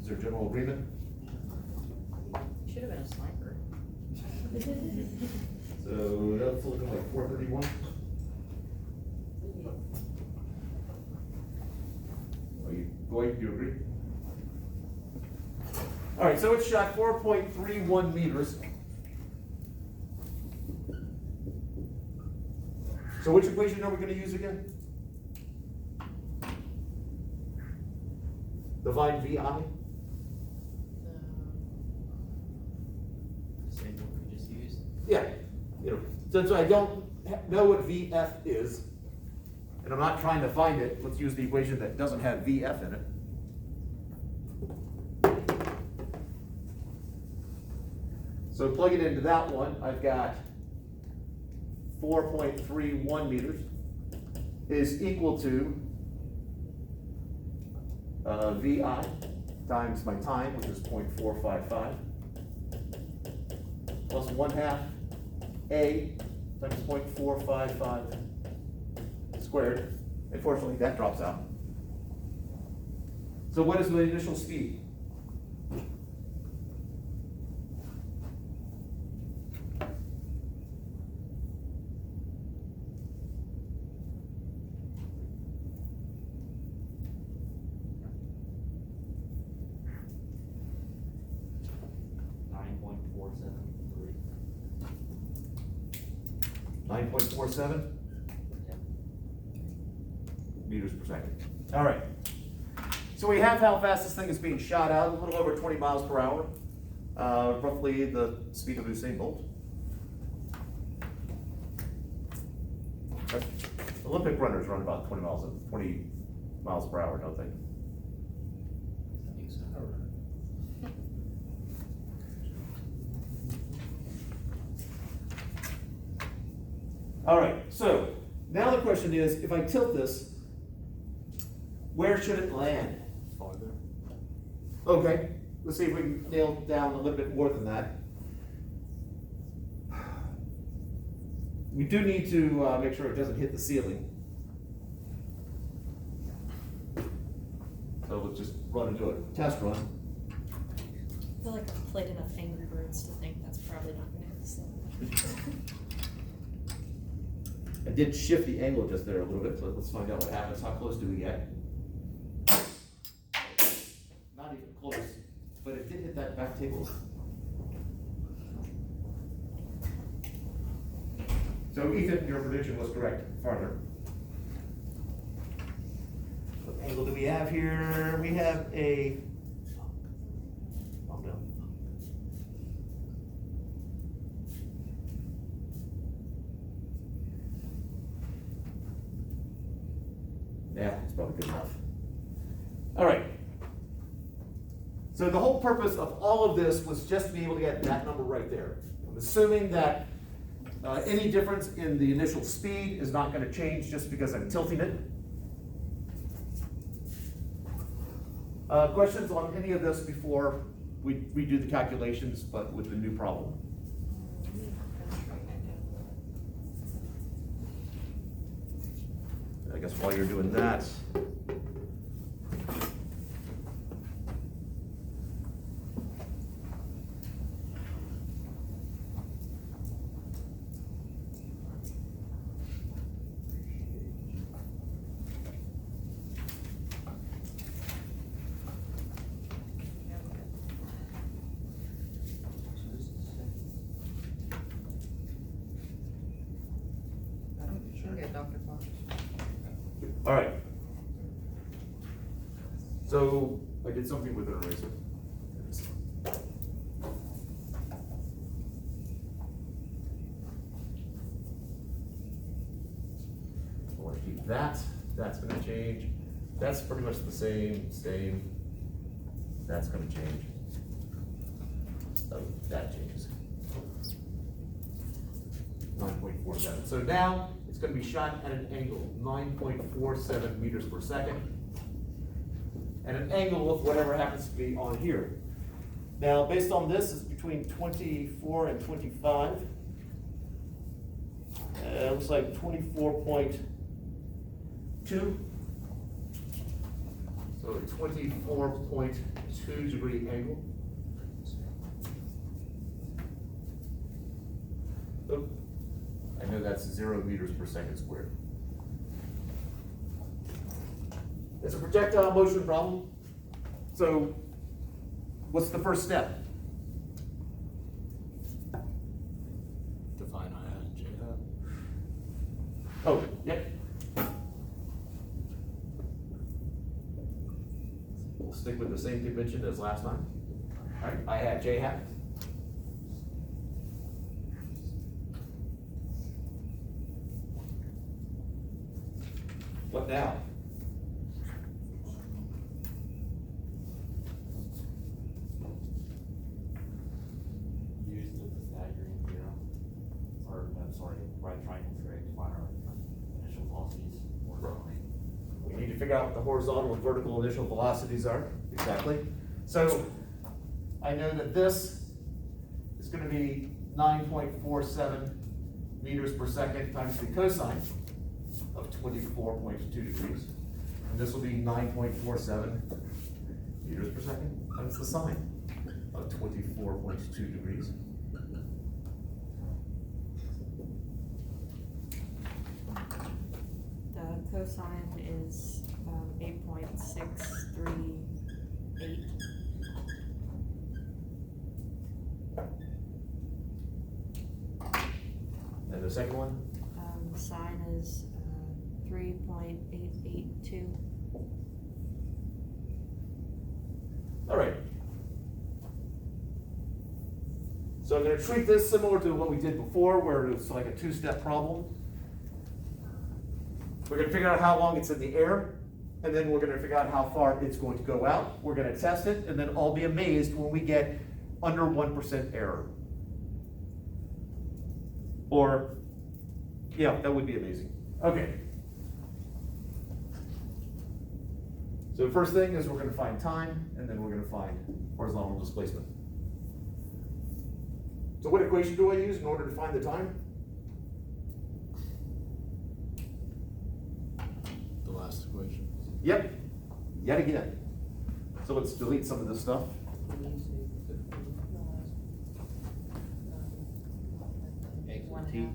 there general agreement? Should have been a sniper. So that's looking like 431. Are you going, do you agree? All right, so it's shot 4.31 meters. So which equation are we going to use again? Divide VI? Same one we just used. Yeah, you know, since I don't know what VF is, and I'm not trying to find it, let's use the equation that doesn't have VF in it. So plug it into that one, I've got 4.31 meters is equal to VI times my time, which is 0.455, plus 1/2 A times 0.455 squared. Unfortunately, that drops out. So what is the initial speed? .473. 9.47 meters per second. All right. So we have how fast this thing is being shot out, a little over 20 miles per hour, roughly the speed of Usain Bolt. Olympic runners run about 20 miles per hour, don't they? I think so. All right, so now the question is, if I tilt this, where should it land? Farther. Okay, let's see if we can nail down a little bit more than that. We do need to make sure it doesn't hit the ceiling. So let's just run and do a test run. I feel like I've played enough Angry Birds to think that's probably not gonna hit the ceiling. I did shift the angle just there a little bit, so let's find out what happens. How close do we get? Not even close, but it did hit that back table. So Ethan, your prediction was correct, farther. What angle do we have here? We have a, oh no. Yeah, it's probably good enough. All right. So the whole purpose of all of this was just to be able to get that number right there. I'm assuming that any difference in the initial speed is not going to change just because I'm tilting it. Questions on any of this before we do the calculations, but with the new problem? I guess while you're doing that, Okay, Dr. Fox. all right. So I did something with an eraser. I want to keep that. That's going to change. That's pretty much the same. That's going to change. Oh, that changes. 9.47. So now it's going to be shot at an angle, 9.47 meters per second. And an angle of whatever happens to be on here. Now, based on this, it's between 24 and 25. It looks like 24.2. So So a 24.2 degree angle. Oh, I know that's 0 meters per second squared. It's a projectile motion problem. So what's the first step? Define I and J hat. Oh, yep. We'll stick with the same convention as last time. All right, I hat, J hat. What now? Use the Pythagorean theorem, or, no, sorry, right triangle theory to find our initial velocities horizontally. We need to figure out what the horizontal and vertical initial velocities are, exactly. So I know that this is gonna be 9.47 meters per second times the cosine of 24.2 degrees. And this will be 9.47 meters per second times the sine of 24.2 degrees. The cosine is 8.638. And the second one? Sine is 3.882. All right. So I'm gonna treat this similar to what we did before, where it was like a two-step problem. We're gonna figure out how long it's in the air, and then we're gonna figure out how far it's going to go out. We're gonna test it, and then I'll be amazed when we get under 1% error. Or, yeah, that would be amazing. Okay. So the first thing is we're gonna find time, and then we're gonna find horizontal displacement. So what equation do I use in order to find the time? The last equation. Yep, yet again. So let's delete some of this stuff. One T. half.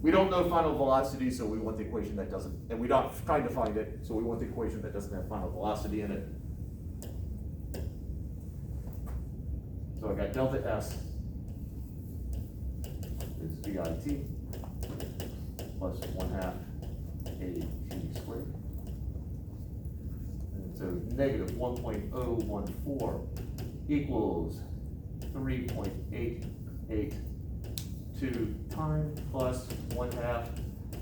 We don't know final velocity, so we want the equation that doesn't, and we're not trying to find it, so we want the equation that doesn't have final velocity in it. So I got delta S is V I T plus 1/2 AT squared. And so negative 1.014 equals 3.882 time plus 1/2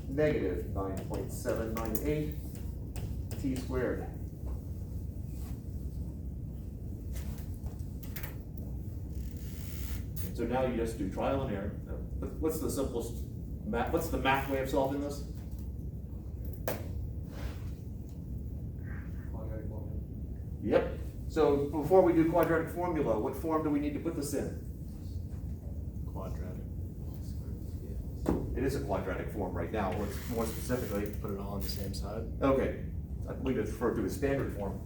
negative 9.798 T squared. So now you just do trial and error. What's the simplest math? What's the math way of solving this? Yep. So before we do quadratic formula, what form do we need to put this in? Quadratic. It is a quadratic form right now, or it's more specifically. Put it all on the same side. Okay, I believe it's referred to as standard form.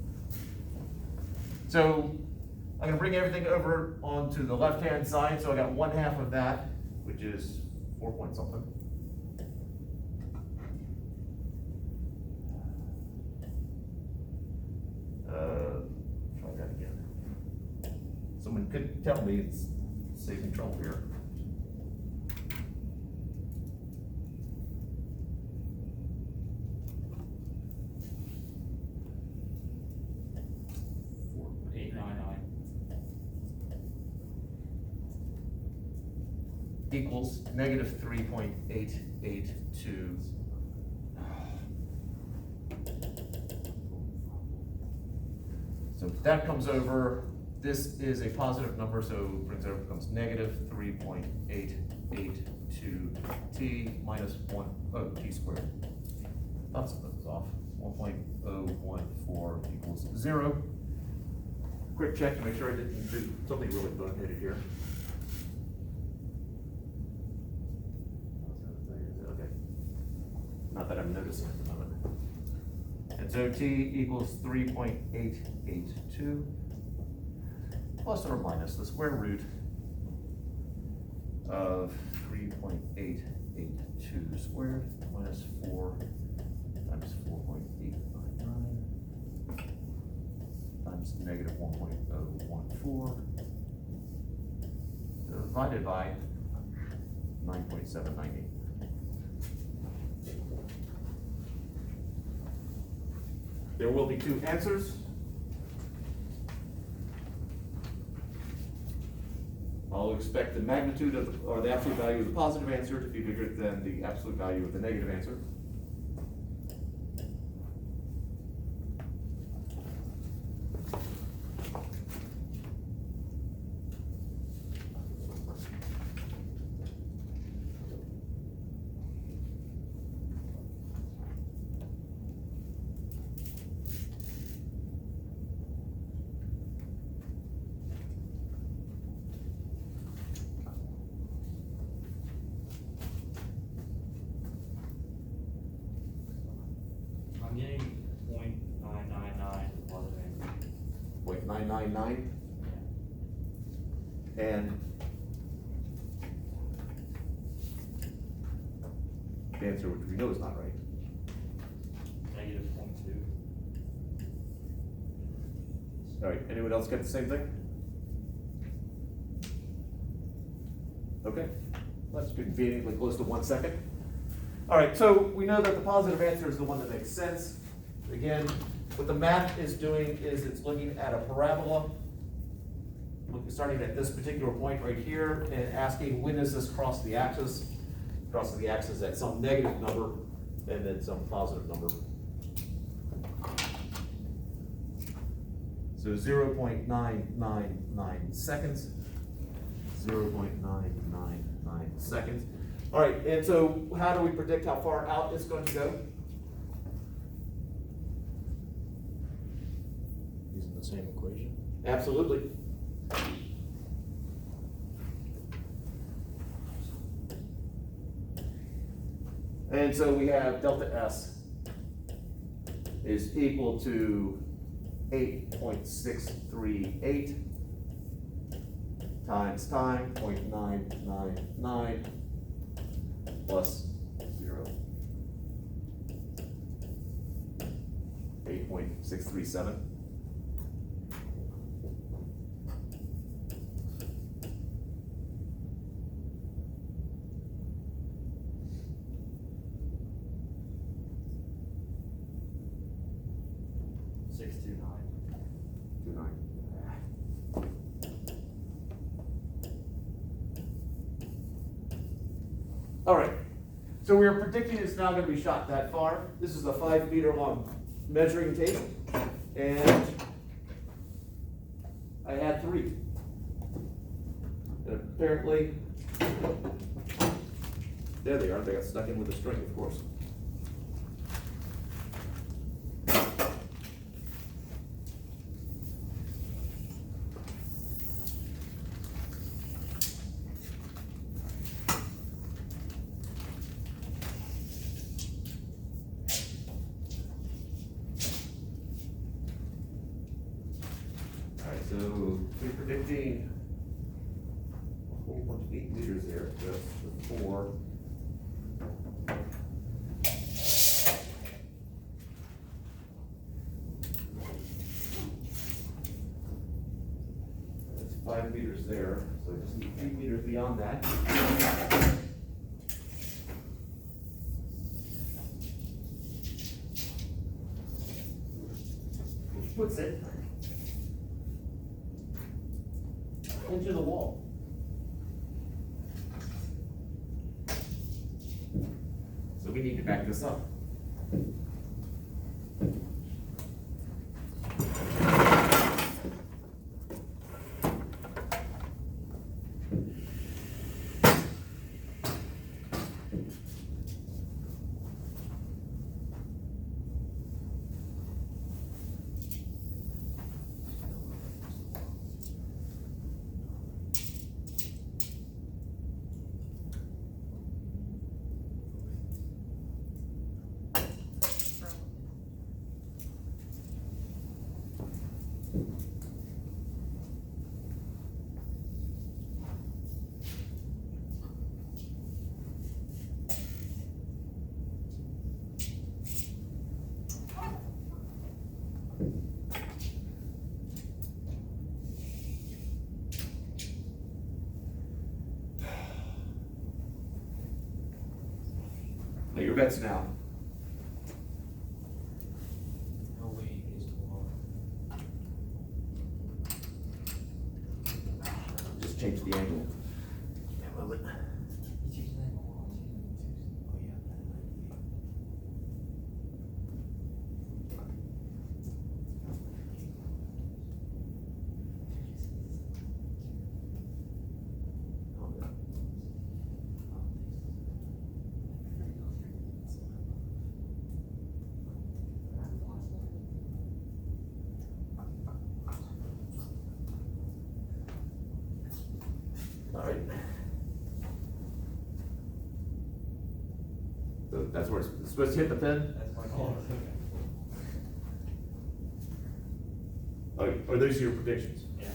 So I'm gonna bring everything over onto the left-hand side, so I got 1/2 of that, which is 4 point something. Try that again. Someone could tell me it's saving trouble here. Equals negative 3.882. So that comes over, this is a positive number, so it brings over, becomes negative 3.882 t minus t squared. Thought something was off. 1.014 equals 0. Quick check to make sure I didn't do something really boneheaded here. Okay. Not that I'm noticing at the moment. so t equals 3.882 plus or minus the square root of 3.882 squared minus 4 times 4.899 times negative 1.014 divided by 9.798. There will be two answers. I'll expect the magnitude of, or the absolute value of the positive answer to be bigger than the absolute value of the negative answer. I'm getting 0.999 for positive answer. 0.999, and the answer, which we know is not right. Negative 0.2. All right, anyone else get the same thing? Okay, that's conveniently close to 1 second. All right, so we know that the positive answer is the one that makes sense. Again, what the math is doing is it's looking at a parabola, starting at this particular point right here, and asking when does this cross the axis? Crosses the axis at some negative number, and then some positive number. So 0.999 seconds, 0.999 seconds. All right, and so how do we predict how far out it's going to go? Using the same equation. Absolutely. And so we have delta S is equal to 8.638 times time, 0.999 plus 0. 8.637. All right, so we are predicting it's now going to be shot that far. This is a 5 meter long measuring tape, and I had 3. And apparently, there they are. They got stuck in with a string, of course. So we're predicting a whole bunch of 8 meters there, just the 4. That's 5 meters there, so just need 8 meters beyond that. Which puts it into the wall. So we need to back this up. your vents now. No way is the wall. Just change the angle. All right. So that's where it's supposed to hit the pin? That's my call. Are those your predictions? Yeah.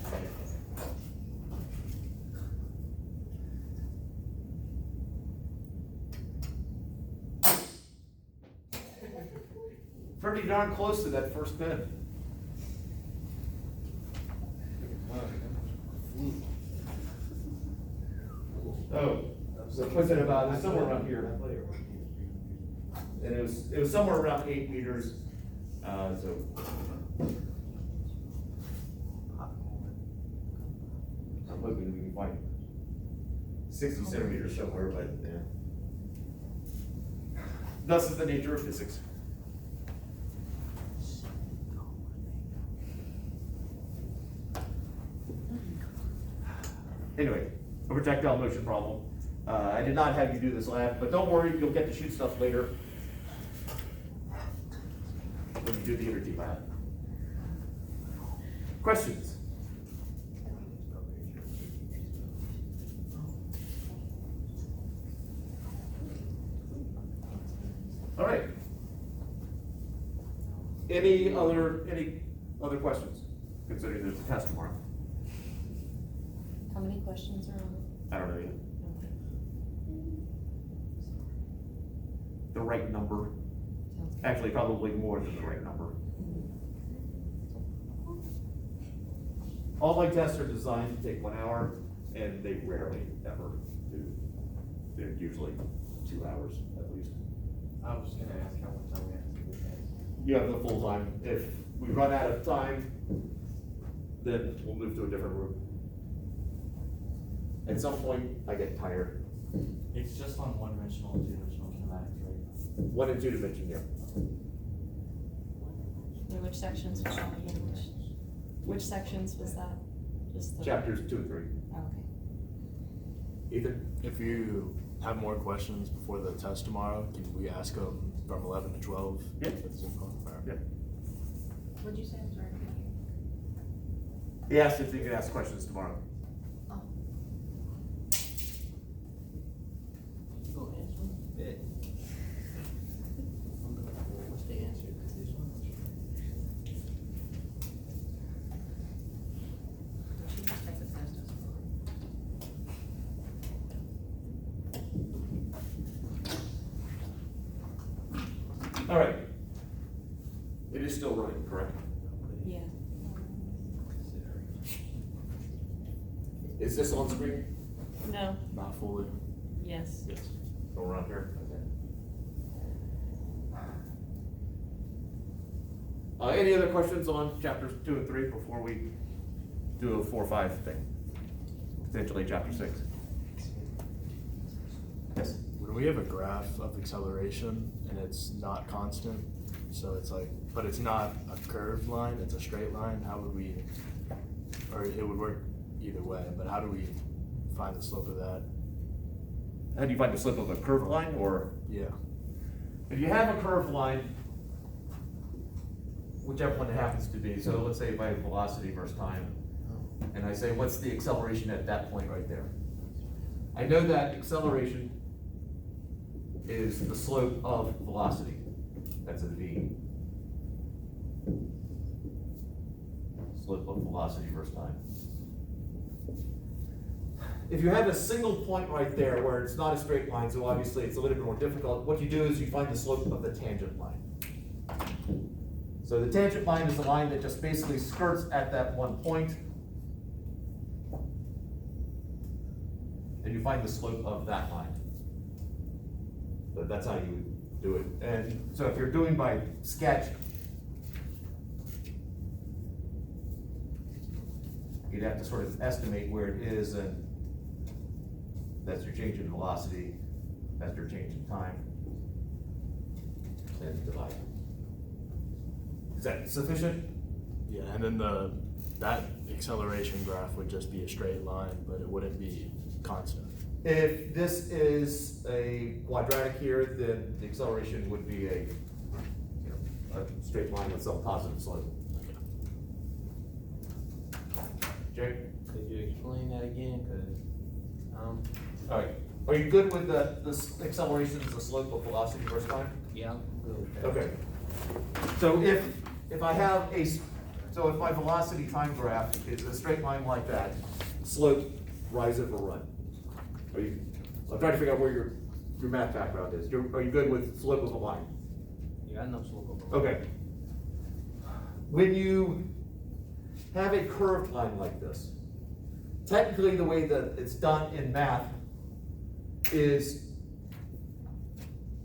Pretty darn close to that first pin. Oh, so it puts it about, somewhere around here. And it was somewhere around 8 meters, so. I'm hoping we can find 60 centimeters somewhere, but, yeah. Thus is the nature of physics. Anyway, a projectile motion problem. I did not have you do this lab, but don't worry, you'll get to shoot stuff later when you do the Energy lab. Questions? All right. Any other questions, considering there's a test tomorrow? How many questions are on? I don't know yet. The right number. Sounds good. Actually, probably more than the right number. All my tests are designed to take 1 hour, and they rarely ever do. They're usually 2 hours at least. I was just gonna ask how much time we have to do this. You have the full time. If we run out of time, then we'll move to a different room. At some point, I get tired. It's just on one-dimensional and two-dimensional kinematics, right? 1 and 2 dimension, yeah. Yeah, which sections was that again? Which sections was that? Just the. Chapters 2 and 3. Oh, okay. Ethan? If you have more questions before the test tomorrow, can we ask them from 11 to 12? Yeah. With the Zoom call? All right. Yeah. What'd you say, I'm sorry? He asked if he could ask questions tomorrow. Oh. Go ahead, bet. What's the answer to this one? She just takes a test. All right. It is still running, correct? Yeah. Is this on screen? No, Not fully. yes. Yes. Oh, we're on here? Okay. Any other questions on chapters 2 and 3 before we do a 4-5 thing? Potentially chapter 6. Yes. When we have a graph of acceleration and it's not constant, so it's like, but it's not a curved line, it's a straight line, how would we, or it would work either way, but how do we find the slope of that? How do you find the slope of a curved line, or? Yeah. If you have a curved line, whichever one it happens to be, so let's say if I have velocity versus time, and I say, what's the acceleration at that point right there? I know that acceleration is the slope of velocity. That's a V. Slope of velocity versus time. If you have a single point right there where it's not a straight line, so obviously it's a little bit more difficult, what you do is you find the slope of the tangent line. So the tangent line is the line that just basically skirts at that one point. And you find the slope of that line. So that's how you do it. And so if you're doing by sketch, you'd have to sort of estimate where it is, and that's your change in velocity, that's your change in time. And divide. Is that sufficient? Yeah, and then that acceleration graph would just be a straight line, but it wouldn't be constant. If this is a quadratic here, then the acceleration would be a, you know, a straight line with some positive slope. Jake? Could you explain that again, cause, All right, are you good with the acceleration as the slope of velocity versus time? yeah, I'm good with that. Okay. So if I have so if my velocity time graph is a straight line like that, slope, rise over run. I'm trying to figure out where your math background is. Are you good with slope of a line? Yeah, I know slope of. Okay. When you have a curved line like this, technically the way that it's done in math is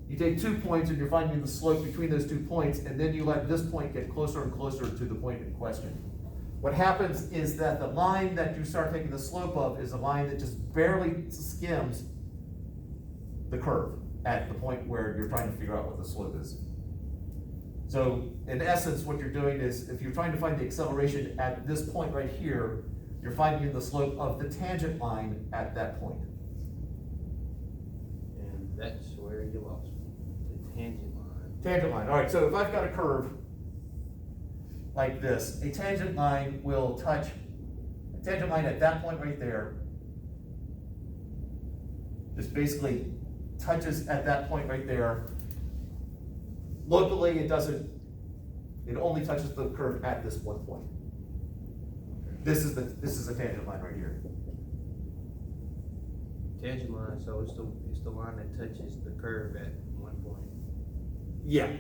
you take 2 points and you're finding the slope between those 2 points, and then you let this point get closer and closer to the point in question. What happens is that the line that you start taking the slope of is a line that just barely skims the curve at the point where you're trying to figure out what the slope is. So in essence, what you're doing is, if you're trying to find the acceleration at this point right here, you're finding the slope of the tangent line at that point. And that's where you lost me, the tangent line. Tangent line, all right, so if I've got a curve like this, a tangent line will touch, a tangent line at that point right there, just basically touches at that point right there. Locally, it only touches the curve at this one point. This is the tangent line right here. Tangent line, so it's the line that touches the curve at one point. Yeah.